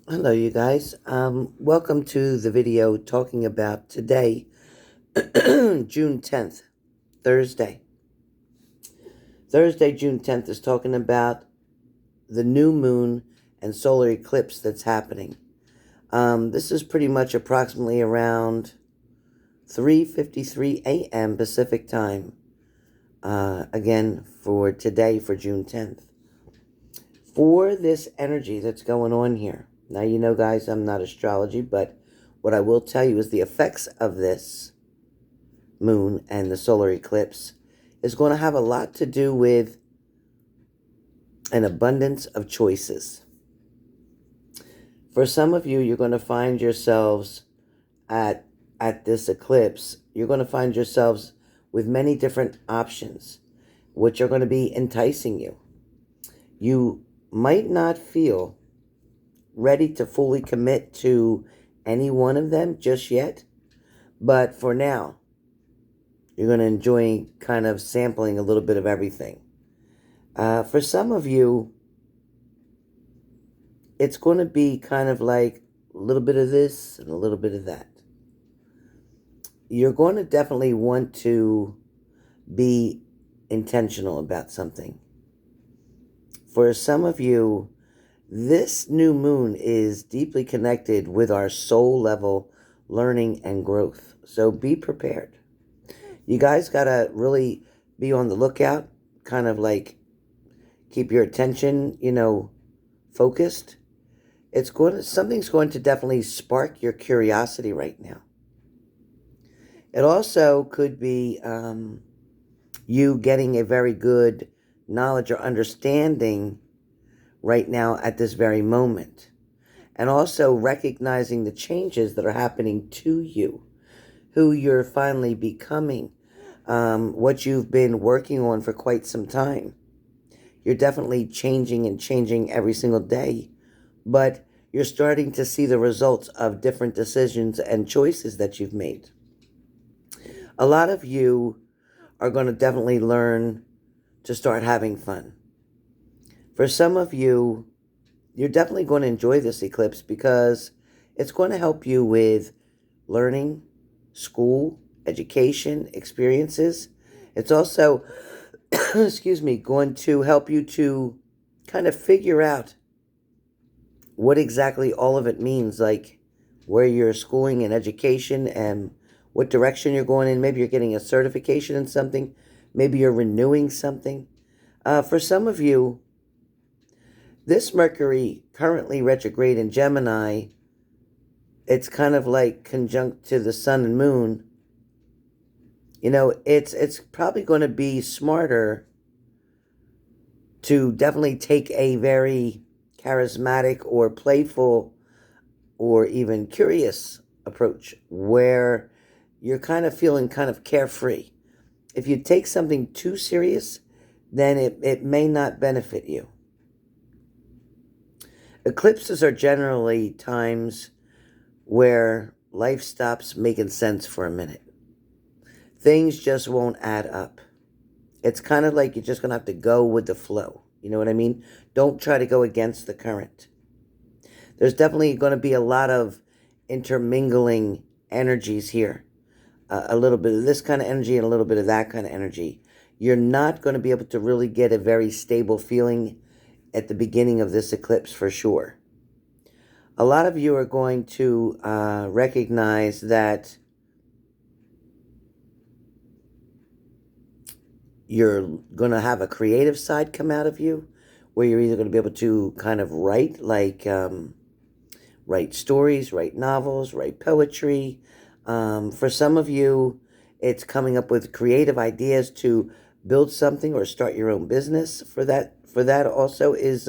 Hello, you guys. Welcome to the video talking about today, June 10th, Thursday. Thursday, June 10th is talking about the new moon and solar eclipse that's happening. This is pretty much approximately around 3:53 a.m. Pacific time. Again, for today, for June 10th. For this energy that's going on here. Now, you know, guys, I'm not astrology, but what I will tell you is the effects of this moon and the solar eclipse is going to have a lot to do with an abundance of choices. For some of you, you're going to find yourselves at this eclipse, you're going to find yourselves with many different options, which are going to be enticing you. You might not feel ready to fully commit to any one of them just yet, but for now, you're going to enjoy kind of sampling a little bit of everything. For some of you, it's going to be kind of like a little bit of this and a little bit of that. You're going to definitely want to be intentional about something. For some of you, this new moon is deeply connected with our soul level learning and growth. So be prepared. You guys got to really be on the lookout, kind of like keep your attention, focused. Something's going to definitely spark your curiosity right now. It also could be you getting a very good knowledge or understanding right now at this very moment. And also recognizing the changes that are happening to you, who you're finally becoming, what you've been working on for quite some time. You're definitely changing and changing every single day, but you're starting to see the results of different decisions and choices that you've made. A lot of you are going to definitely learn to start having fun. For some of you, you're definitely going to enjoy this eclipse because it's going to help you with learning, school, education, experiences. It's also, going to help you to kind of figure out what exactly all of it means, like where you're schooling and education and what direction you're going in. Maybe you're getting a certification in something. Maybe you're renewing something. For some of you, this Mercury currently retrograde in Gemini, it's kind of like conjunct to the sun and moon. It's probably going to be smarter to definitely take a very charismatic or playful or even curious approach where you're kind of feeling kind of carefree. If you take something too serious, then it may not benefit you. Eclipses are generally times where life stops making sense for a minute. Things just won't add up. It's kind of like you're just going to have to go with the flow. You know what I mean? Don't try to go against the current. There's definitely going to be a lot of intermingling energies here. A little bit of this kind of energy and a little bit of that kind of energy. You're not going to be able to really get a very stable feeling at the beginning of this eclipse for sure. A lot of you are going to recognize that you're going to have a creative side come out of you, where you're either going to be able to kind of write, like write stories, write novels, write poetry. For some of you, it's coming up with creative ideas to build something or start your own business. For that also is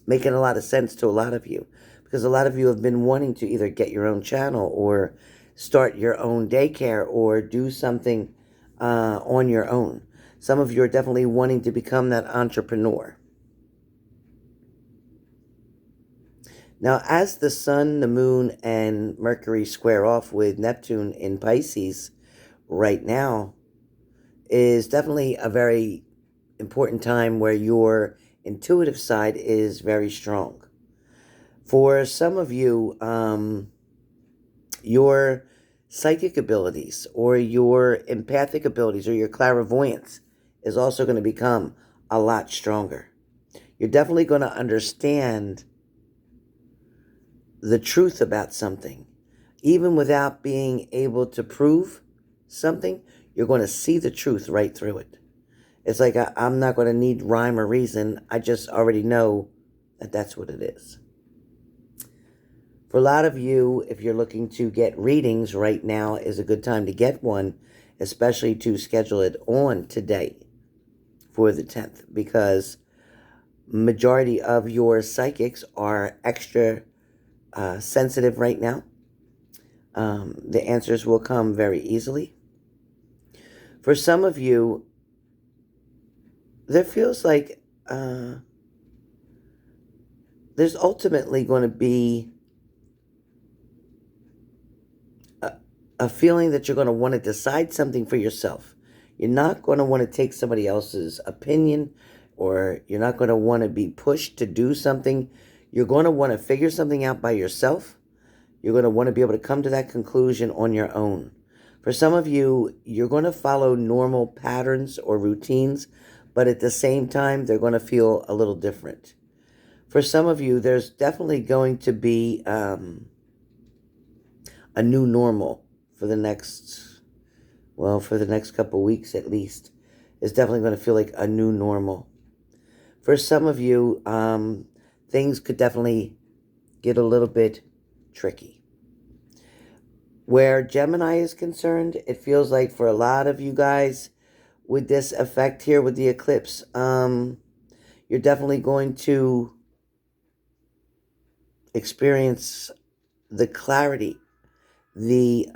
making a lot of sense to a lot of you, because a lot of you have been wanting to either get your own channel or start your own daycare or do something on your own. Some of you are definitely wanting to become that entrepreneur. Now, as the sun, the moon, and Mercury square off with Neptune in Pisces right now, is definitely a very important time where your intuitive side is very strong. For some of you, your psychic abilities or your empathic abilities or your clairvoyance is also going to become a lot stronger. You're definitely going to understand the truth about something. Even without being able to prove something, you're going to see the truth right through it. It's like I'm not going to need rhyme or reason. I just already know that that's what it is. For a lot of you, if you're looking to get readings, right now is a good time to get one, especially to schedule it on today for the 10th, because majority of your psychics are extra sensitive right now. The answers will come very easily. For some of you, there feels like there's ultimately going to be a feeling that you're going to want to decide something for yourself. You're not going to want to take somebody else's opinion, or you're not going to want to be pushed to do something. You're going to want to figure something out by yourself. You're going to want to be able to come to that conclusion on your own. For some of you, you're going to follow normal patterns or routines, but at the same time, they're going to feel a little different. For some of you, there's definitely going to be a new normal for the next couple of weeks at least. It's definitely going to feel like a new normal. For some of you, things could definitely get a little bit tricky. Where Gemini is concerned, it feels like for a lot of you guys with this effect here with the eclipse, you're definitely going to experience the clarity, the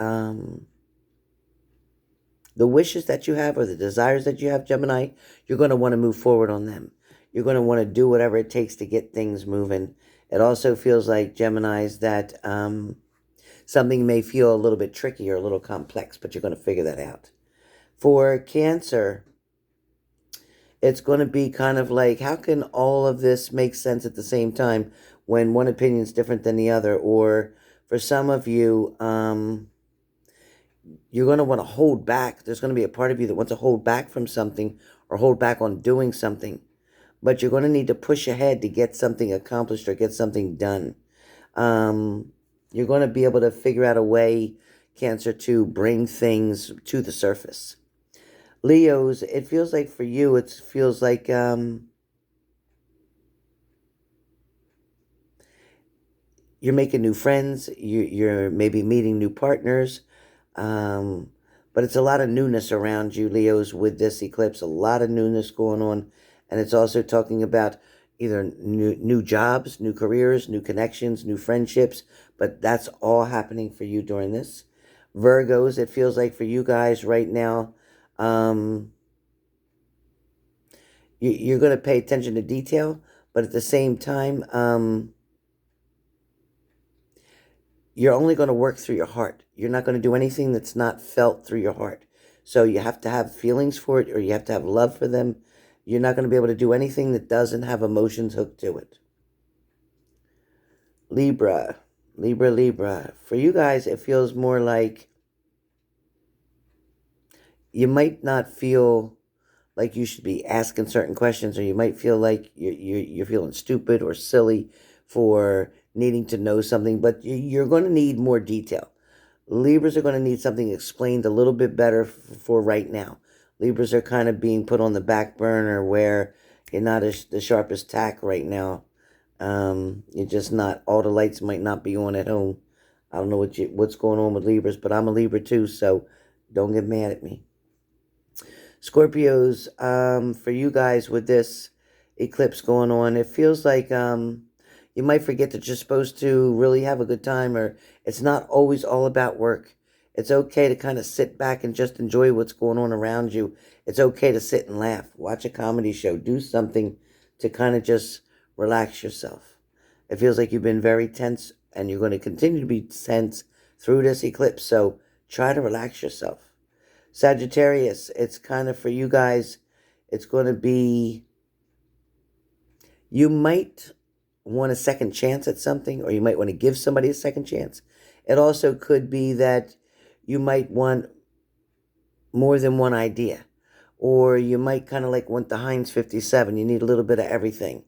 wishes that you have or the desires that you have, Gemini. You're going to want to move forward on them. You're going to want to do whatever it takes to get things moving. It also feels like, Geminis, that something may feel a little bit tricky or a little complex, but you're going to figure that out. For Cancer, it's going to be kind of like, how can all of this make sense at the same time when one opinion is different than the other? Or for some of you, you're going to want to hold back. There's going to be a part of you that wants to hold back from something or hold back on doing something. But you're going to need to push ahead to get something accomplished or get something done. You're going to be able to figure out a way, Cancer, to bring things to the surface. Leos, it feels like for you, it feels like you're making new friends. You're maybe meeting new partners. But it's a lot of newness around you, Leos, with this eclipse. A lot of newness going on. And it's also talking about either new jobs, new careers, new connections, new friendships. But that's all happening for you during this. Virgos, it feels like for you guys right now, you're going to pay attention to detail. But at the same time, you're only going to work through your heart. You're not going to do anything that's not felt through your heart. So you have to have feelings for it, or you have to have love for them. You're not going to be able to do anything that doesn't have emotions hooked to it. Libra. For you guys, it feels more like you might not feel like you should be asking certain questions, or you might feel like you're feeling stupid or silly for needing to know something, but you're going to need more detail. Libras are going to need something explained a little bit better for right now. Libras are kind of being put on the back burner where you're not the sharpest tack right now. You're just not, all the lights might not be on at home. I don't know what's going on with Libras, but I'm a Libra too, so don't get mad at me. Scorpios, for you guys with this eclipse going on, it feels like you might forget that you're supposed to really have a good time, or it's not always all about work. It's okay to kind of sit back and just enjoy what's going on around you. It's okay to sit and laugh, watch a comedy show, do something to kind of just relax yourself. It feels like you've been very tense, and you're going to continue to be tense through this eclipse, so try to relax yourself. Sagittarius, it's kind of for you guys, it's going to be, you might want a second chance at something, or you might want to give somebody a second chance. It also could be that you might want more than one idea, or you might kind of like want the Heinz 57. You need a little bit of everything.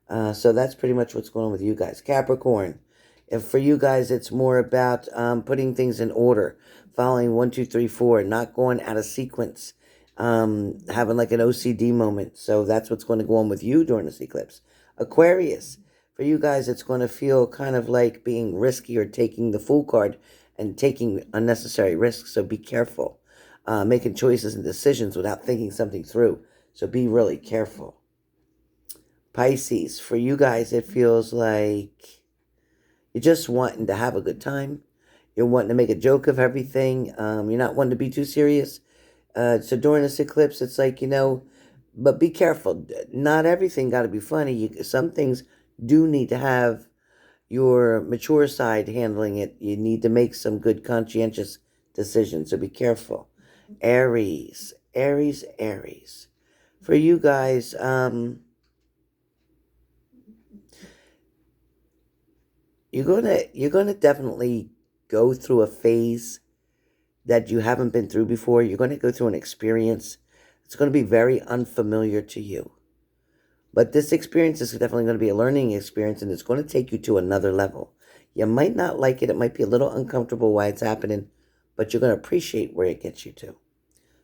So that's pretty much what's going on with you guys. Capricorn, if for you guys it's more about putting things in order, following 1, 2, 3, 4, not going out of sequence, having like an OCD moment. So that's what's going to go on with you during this eclipse. Aquarius, for you guys it's going to feel kind of like being risky or taking the Fool card and taking unnecessary risks. So be careful. Making choices and decisions without thinking something through. So be really careful. Pisces, for you guys, it feels like you're just wanting to have a good time. You're wanting to make a joke of everything. You're not wanting to be too serious. So during this eclipse, it's like, but be careful. Not everything got to be funny. Some things do need to have your mature side handling it. You need to make some good conscientious decisions. So be careful. Aries. For you guys, you're gonna definitely go through a phase that you haven't been through before. You're gonna go through an experience. It's gonna be very unfamiliar to you. But this experience is definitely going to be a learning experience, and it's going to take you to another level. You might not like it. It might be a little uncomfortable while it's happening, but you're going to appreciate where it gets you to.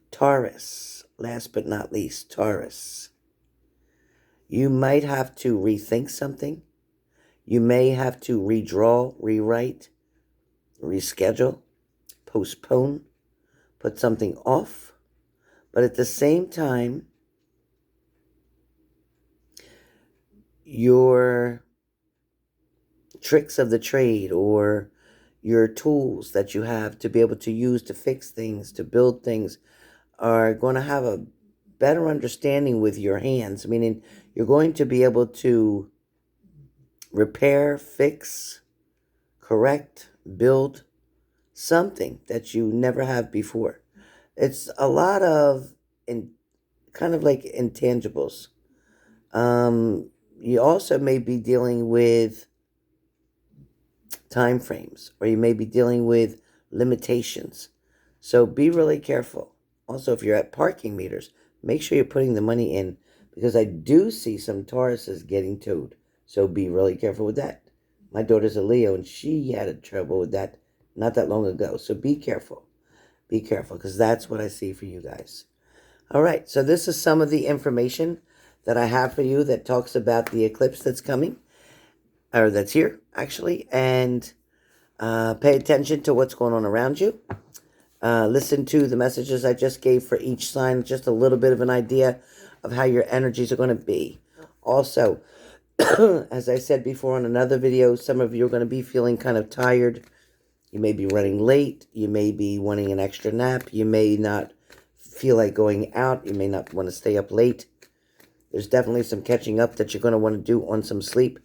Taurus, last but not least, Taurus. You might have to rethink something. You may have to redraw, rewrite, reschedule, postpone, put something off. But at the same time, your tricks of the trade or your tools that you have to be able to use to fix things, to build things, are going to have a better understanding with your hands, meaning you're going to be able to repair, fix, correct, build something that you never have before. It's a lot of kind of like intangibles. You also may be dealing with time frames, or you may be dealing with limitations. So be really careful. Also, if you're at parking meters, make sure you're putting the money in, because I do see some Tauruses getting towed. So be really careful with that. My daughter's a Leo, and she had a trouble with that not that long ago. So be careful. Be careful, because that's what I see for you guys. All right, so this is some of the information that I have for you that talks about the eclipse that's coming, or that's here, actually, and pay attention to what's going on around you. Listen to the messages I just gave for each sign, just a little bit of an idea of how your energies are going to be. Also, as I said before on another video, some of you are going to be feeling kind of tired. You may be running late. You may be wanting an extra nap. You may not feel like going out. You may not want to stay up late. There's definitely some catching up that you're going to want to do on some sleep.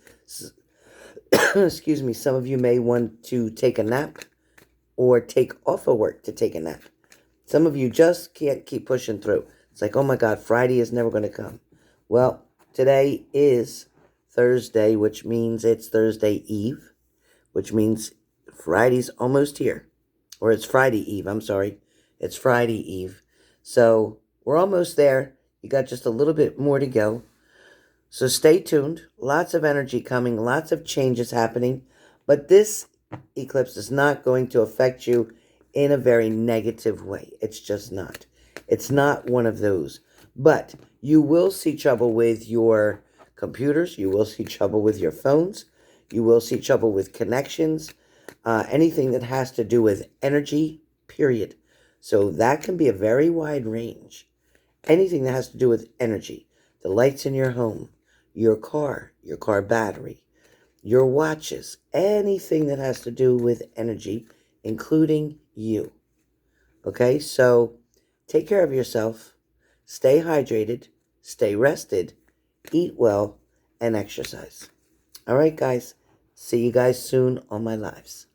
Excuse me. Some of you may want to take a nap or take off of work to take a nap. Some of you just can't keep pushing through. It's like, oh my God, Friday is never going to come. Well, today is Thursday, which means it's Thursday Eve, which means Friday's almost here. Or it's Friday Eve, I'm sorry. It's Friday Eve. So we're almost there. You got just a little bit more to go. So stay tuned. Lots of energy coming. Lots of changes happening. But this eclipse is not going to affect you in a very negative way. It's just not. It's not one of those. But you will see trouble with your computers. You will see trouble with your phones. You will see trouble with connections. Anything that has to do with energy, period. So that can be a very wide range. Anything that has to do with energy. The lights in your home, your car battery, your watches, anything that has to do with energy, including you. Okay, so take care of yourself, stay hydrated, stay rested, eat well, and exercise. All right, guys, see you guys soon on my lives.